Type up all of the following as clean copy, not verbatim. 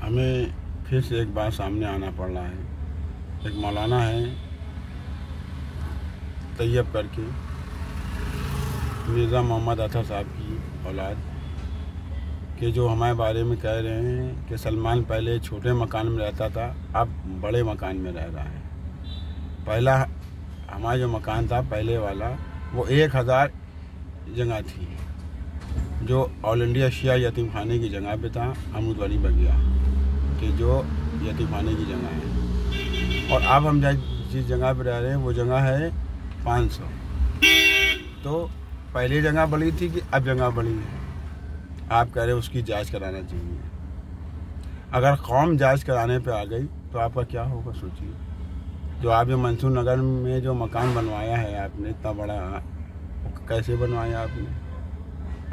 हमें फिर से एक बार सामने आना पड़ रहा है। एक मौलाना है तैयब करके, मिर्ज़ा मोहम्मद अतर साहब की औलाद के, जो हमारे बारे में कह रहे हैं कि सलमान पहले छोटे मकान में रहता था, अब बड़े मकान में रह रहा है। पहला हमारा जो मकान था पहले वाला, वो 1000 जगह थी, जो ऑल इंडिया शिया यतीम खाने की जगह पे था, अमरूद वाली बगिया कि जो यतीम खाने की जगह है। और अब हम जिस जगह पे रह रहे हैं वो जगह है 500। तो पहले जगह बड़ी थी कि अब जगह बड़ी है? आप कह रहे हैं उसकी जांच कराना चाहिए। अगर कौम जांच कराने पे आ गई तो आपका क्या होगा सोचिए। जो आप ये मंसूर नगर में जो मकान बनवाया है आपने, इतना बड़ा, कैसे बनवाया आपने?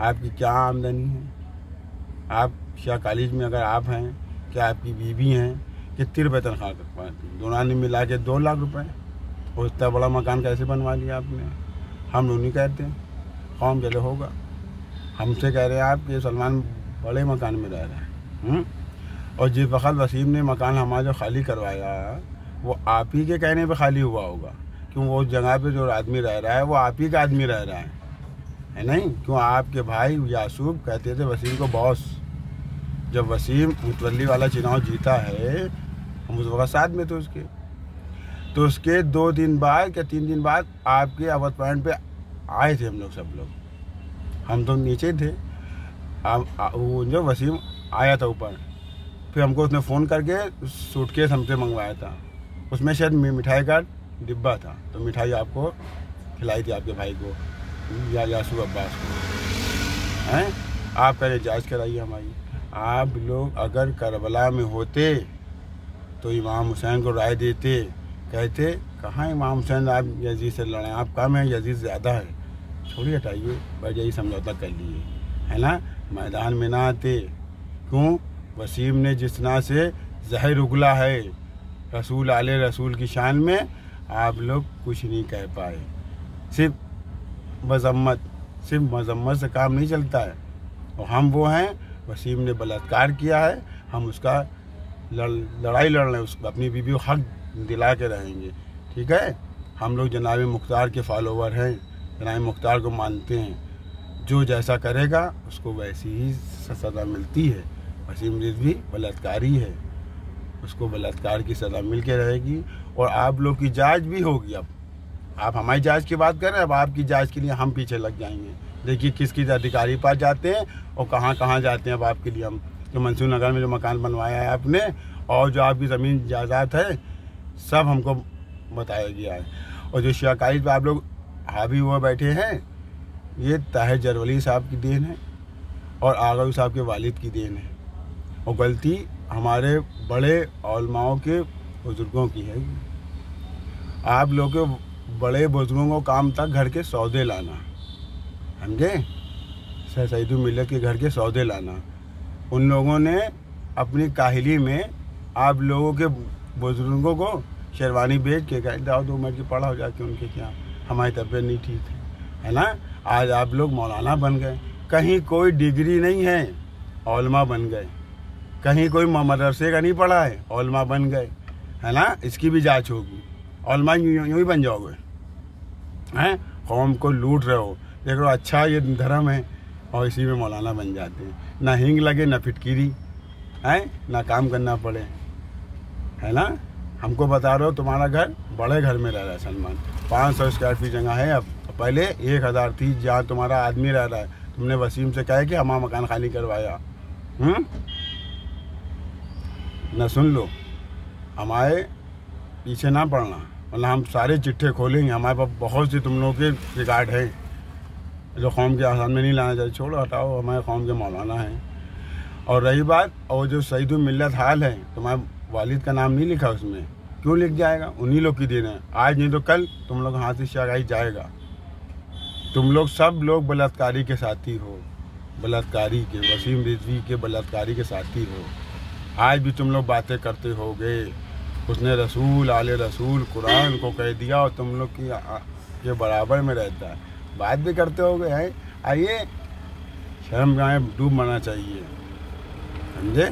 आपकी क्या आमदनी है? आप शाह कॉलेज में अगर आप हैं, क्या आपकी बीवी हैं, कितनी रुपये तनख्वाह पाती? दोनों आदमी मिला के 2 लाख रुपए। और इतना बड़ा मकान कैसे बनवा लिया आपने? हम लोग नहीं कहते, कौम चले होगा। हमसे कह रहे हैं आप कि सलमान बड़े मकान में रह रहा है। और जिस वक्त वसीम ने मकान हमारा जो खाली करवाया, वो आप ही के कहने पे खाली हुआ होगा। क्यों? वो जगह पे जो आदमी रह रहा है वो आप ही का आदमी रह रहा है नहीं? क्यों? आपके भाई यासूब कहते थे वसीम को बॉस। जब वसीम मुतवल्ली वाला चुनाव जीता है, हम उस वक्त साथ में थे उसके, तो उसके 2 दिन बाद या 3 दिन बाद आपके अवध पॉइंट पे आए थे हम लोग, सब लोग। हम तो नीचे थे, वो जो वसीम आया था ऊपर, फिर हमको उसने फ़ोन करके सूटकेस हमसे मंगवाया था। उसमें शायद मिठाई का डिब्बा था, तो मिठाई आपको खिलाई थी आपके भाई को या यासूब अब्बास को। हैं? आप कह रहे जांच कराइए हमारी। आप लोग अगर करबला में होते तो इमाम हुसैन को राय देते, कहते कहाँ इमाम हुसैन आप यजीद से लड़े, आप कम है, यजीद ज़्यादा है, छोड़िए, हटाइए, बस यही समझौता कर लिए, है ना? मैदान में ना आते। क्यों? वसीम ने जिस तरह से जहर उगला है रसूल आले रसूल की शान में, आप लोग कुछ नहीं कह पाए। सिर्फ मजम्मत से काम नहीं चलता है। और हम वो हैं, वसीम ने बलात्कार किया है, हम उसका लड़ाई लड़ रहे हैं, उसको अपनी बीवी को हक दिला के रहेंगे। ठीक है? हम लोग जनाब मुख्तार के फॉलोवर हैं, जनाब मुख्तार को मानते हैं। जो जैसा करेगा उसको वैसी ही सज़ा मिलती है। वसीम रिजवी बलात्कारी है, उसको बलात्कार की सज़ा मिल के रहेगी। और आप लोग की जांच भी होगी। अब आप हमारी जांच की बात कर रहे हैं, अब आपकी जांच के लिए हम पीछे लग जाएंगे। देखिए किस किस अधिकारी पास जाते हैं और कहाँ कहाँ जाते हैं। अब आपके लिए हम जो मंसूर नगर में जो मकान बनवाया है आपने, और जो आपकी ज़मीन जायदाद है, सब हमको बताया गया है। और जो शिया कॉलेज पर आप लोग हावी हुए बैठे हैं, ये ताहिर जरवली साहब की देन है और आगवी साहब के वालिद की देन है। और गलती हमारे बड़े उलमाओं के बुजुर्गों की है। आप लोग के बड़े बुजुर्गों को काम था घर के सौदे लाना, समझे? सर सईद मिल्लत के घर के सौदे लाना। उन लोगों ने अपनी काहिली में आप लोगों के बुजुर्गों को शेरवानी बेच के कहा 2 मिनट की पड़ा हो जाके उनके क्या, हमारी तबीयत नहीं ठीक है ना? आज आप लोग मौलाना बन गए, कहीं कोई डिग्री नहीं है, औलमा बन गए। कहीं कोई मदरसे का नहीं पढ़ा है, औलमा बन गए, है ना? इसकी भी जांच होगी। औलमा यूँ ही बन जाओगे, हैं? कौम को लूट रहे हो, देखो अच्छा ये धर्म है, और इसी में मौलाना बन जाते हैं। ना हिंग लगे ना फिटकीरी, हैं? ना काम करना पड़े, है ना? हमको बता रहे हो तुम्हारा घर बड़े घर में रह रहा है सलमान। 500 स्क्वायर फीट जगह है अब, पहले 1000 थी जहाँ तुम्हारा आदमी रह रहा है। तुमने वसीम से कहा कि हमारा मकान खाली करवाया। न सुन लो, हमारे पीछे ना पड़ना, वरना हम सारे चिट्ठे खोलेंगे। हमारे पास बहुत से तुम लोगों के रिकॉर्ड है जो कौम के आसान में नहीं लाना चाहिए। छोड़ो, हटाओ, हमारे कौम के मौलाना हैं। और रही बात, और जो सईद मिल्लत हाल है, तुम्हारे वालिद का नाम नहीं लिखा उसमें, क्यों लिख जाएगा? उन्हीं लोग की देन है। आज नहीं तो कल तुम लोग हाथ से शगाई जाएगा। तुम लोग सब लोग बलात्कारी के साथी हो, बलात्कारी के, वसीम रिजवी के बलात्कारी के साथी हो। आज भी तुम लोग बातें करते होगे, उसने रसूल आले रसूल कुरान को कह दिया और तुम लोग की के बराबर में रहता है, बात भी करते होगे। हैं? आइए, शर्म गाय डूब मरना चाहिए, समझे?